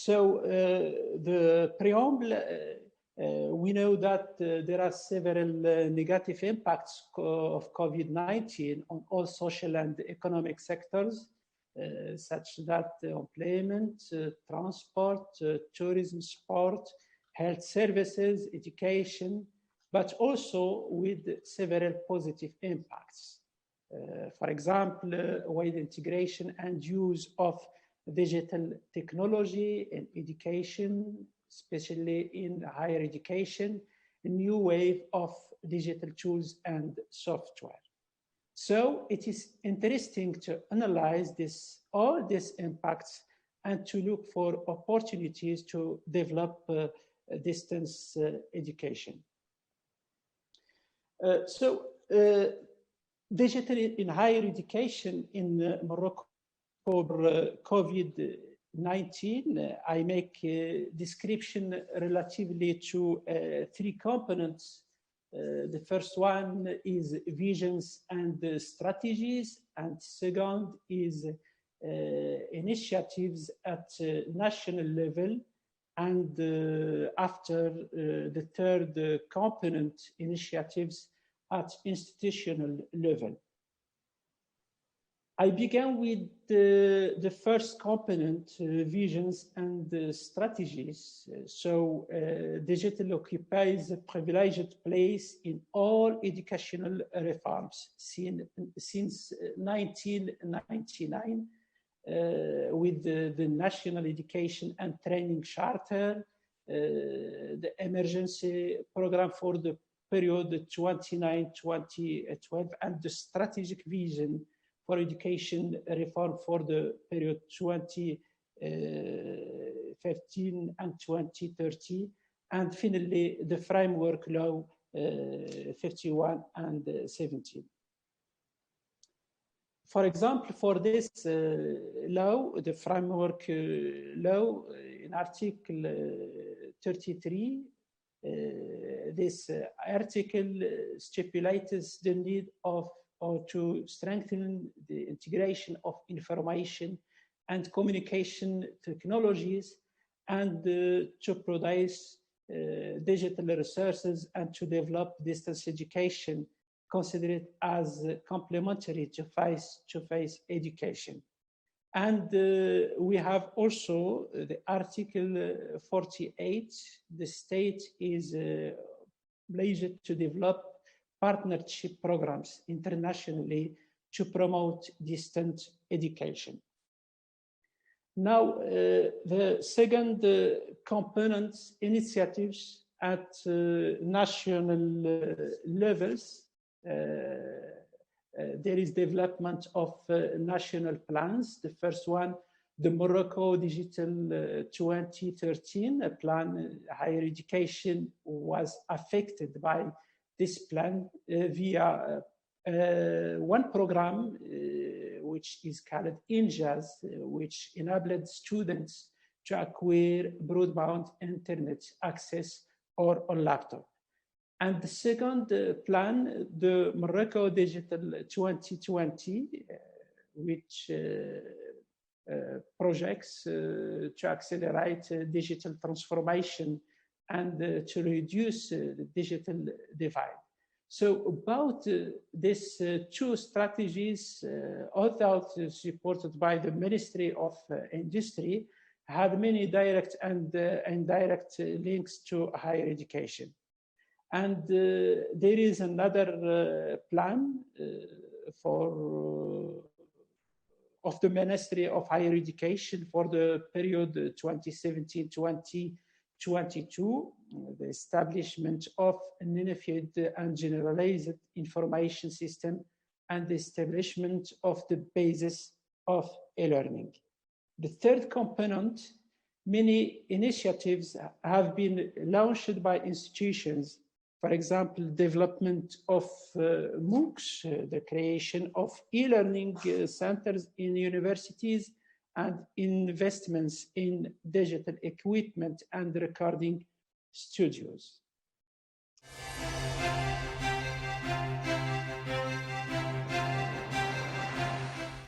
So the preamble, we know that there are several negative impacts of COVID-19 on all social and economic sectors, such that employment, transport, tourism, sport, health services, education, but also with several positive impacts. For example, wide integration and use of digital technology in education, especially in higher education, a new wave of digital tools and software. So it is interesting to analyze all these impacts and to look for opportunities to develop distance education. Digital in higher education in Morocco for COVID-19, I make a description relatively to 3 components. The first one is visions and strategies, and second is initiatives at national level, and after the third component, initiatives at institutional level. I began with the first component, visions and strategies. So digital occupies a privileged place in all educational reforms since 1999 with the National Education and Training Charter, the emergency program for the period 2009-2012, and the strategic vision for education reform for the period 2015 and 2030, and finally the framework law 51 and 17. For example, for this law, the framework law in Article 33, this article stipulates the need of or to strengthen the integration of information and communication technologies, and to produce digital resources and to develop distance education, considered as complementary to face-to-face education. And we have also the Article 48. The state is obliged to develop partnership programs internationally to promote distant education. Now, the second component, initiatives at national levels. There is development of national plans. The first one, the Morocco Digital 2013 plan. Higher education was affected by this plan via one program which is called INJAZ, which enabled students to acquire broadband internet access or on laptop. And the second plan, the Morocco Digital 2020, which projects to accelerate digital transformation and to reduce the digital divide. So about these 2 strategies, although supported by the Ministry of Industry, had many direct and indirect links to higher education. And there is another plan of the Ministry of Higher Education for the period 2017-2022, the establishment of an unified and generalized information system and the establishment of the basis of e-learning. The third component, many initiatives have been launched by institutions. For example, development of MOOCs, the creation of e-learning centers in universities, and investments in digital equipment and recording studios.